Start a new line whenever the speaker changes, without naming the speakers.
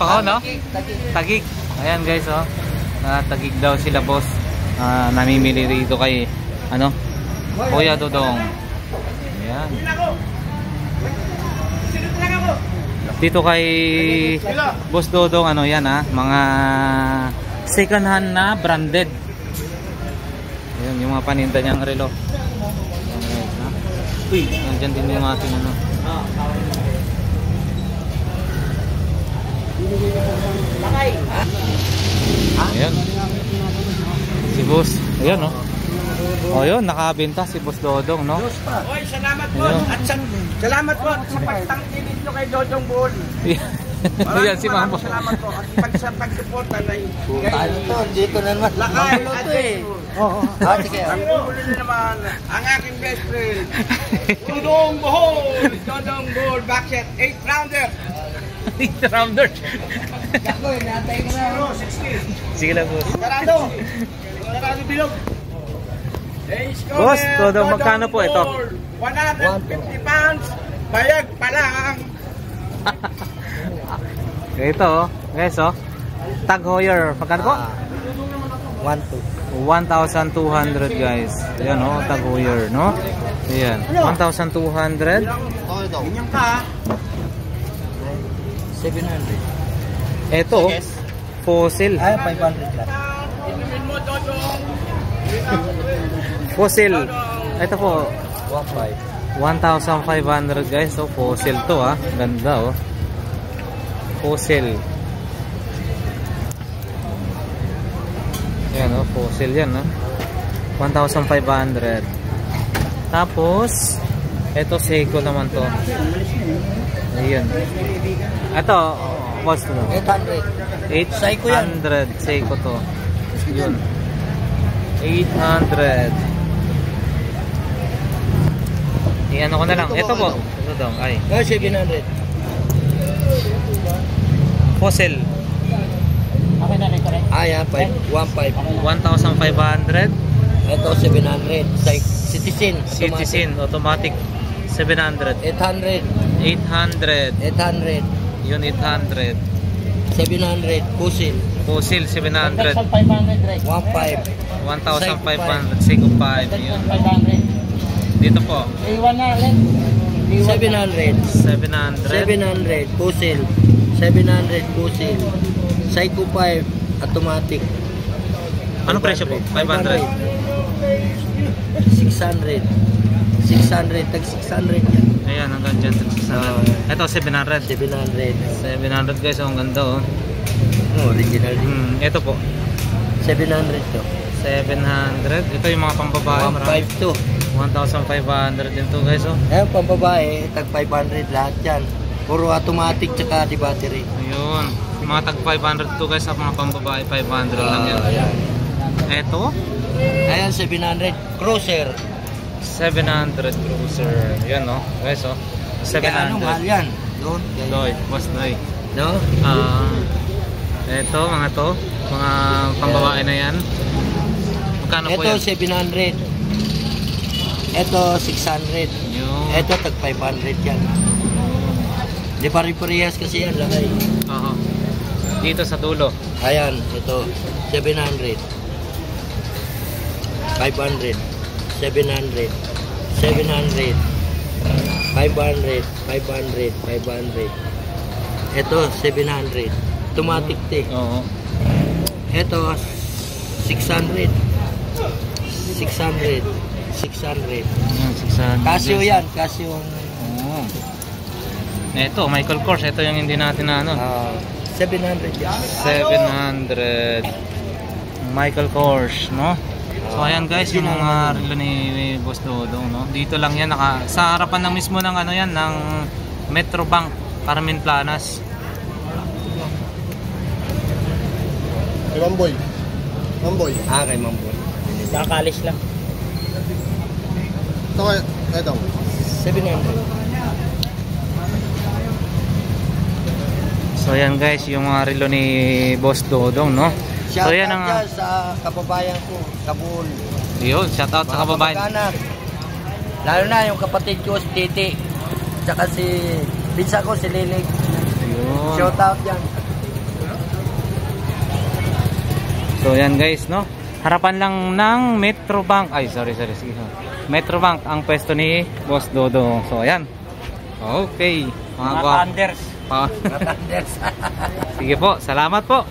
pa ko, no? Tagig. Ayan guys, oh. Tagig daw sila, boss. Namimili rito kay, ano? Kuya Dodong. Ayan. Dito kay Boss Dodong, ano yan, ha? Mga second hand na branded. Ayan, yung mga paninda niyang relo. Ayan guys, ha? Uy, nandyan din yung ating, ano. Ayan. Si Boss. Ayan, no? O yun, nakabenta si Boss Dodong, no?
Oy, salamat po. At salamat po sa pagtangkilik nyo kay Dodong Bull.
Ayan si Mamo.
Salamat po. At pag-support na
ano to, dito na naman.
Lakay, ate.
Oo. Sige.
Ang ulo na naman, ang aking best friend. Dodong Bull. Dodong Bull, backset, 8 rounder.
8 rounder.
Ako, natay ko na. 60.
Sige lang, boss.
Sarado. Sarado bilog.
Boss, Dodong, magkano po ito?
150 pounds. Bayag pa lang.
Ito, oh. Guys, oh. Tag Heuer. Magkano po? 1,200 guys. Ayan, oh. Tag Heuer, no? Ayan. 1,200.
Ganyan ka.
700.
Ito, oh. Fossil.
Ay, 500 lang.
Inumin mo, Dodong.
Fossil. Ito po.
1,500.
1,500 guys. So, fossil to, ha. Ganda, oh. Fossil. Yan, oh. Fossil yan, ha. 1,500. Tapos, ito Seiko naman to. Ayan. Ito, boss to.
800.
800. Seiko to. Yun. 800. Iyan ako na lang. Ito po. Ito daw. Ay.
700.
Fossil.
Okay na rin. Ayan, 1,500.
1,500.
Ito, 700. Citizen.
Citizen. Automatic. 700.
800.
800.
800.
Yun, 800.
700. Pusil.
Fossil, 700.
1,500.
1,500. Seiko 5. Yun.
500.
Dito po.
700.
700.
700. Pusil. 700. Pusil. Psycho 5. Automatic.
Ano presyo po? 500.
600. 600. Tag 600 yan.
Ayan, hanggang dyan. Ito, 700.
700.
700 guys. Ang ganda, oh.
Original.
Ito po.
700 to.
700. Ito yung mga pambabae.
1,500 to.
1,500 din to guys, oh.
Eh, pambabae, tag 500 lahat yan. Puro automatic tsaka di battery.
Ayun. Mga tag 500 to guys, sa mga pambabae 500 lang yan.
Ayan.
Ito,
Ayan, 700. Cruiser.
700 cruiser. Yan, oh. Guys, oh.
Kaya ano, mahal
700.
yan. Doon.
Doy, boss Doy.
No?
Ito, mga to. Mga pambabae na yan. Magkano po
Ito,
yan?
700. Ito, 600.
Yung...
Ito, tag 500 yan. Di pari-parehas kasi yan, lagay.
Oo. Dito sa dulo.
Ayan, ito, 700. 500. 700. 700. 500. 500. 500. Ito, 700. Automatic te.
Oo.
Ito, 600. 600. 600.
Yan, 600.
Casio yan, Casio.
Oo. Ito, Michael Kors. Ito yung hindi natin na ano.
700 yan.
700. Michael Kors, no? So ayan guys, yung mga relo ni Boss Dodong, no? Dito lang yan, sa harapan ng mismo ng ano yan, ng Metro Bank, Carmen Planas.
Kay Mamboy. Mamboy.
Kay Mamboy.
Kakalis lang.
Ito kaya, ito.
700.
So ayan guys, yung mga relo ni Boss Dodong, no? So
Shout
yan
out
ang
dyan sa kababayan ko, Kabul.
yun, shout out sa kababayan.
Kamag-anak. Lalo na yung kapatid ko, si Titi. Tsaka si pinsa ko, si Lilig.
Yun.
Shout out dyan.
So yan guys, no? Harapan lang ng Metrobank. Ay, sorry. Sige. Metrobank ang pwesto ni Boss Dodong. So ayan. Okay. Mga
Thunders.
Sige po, salamat po.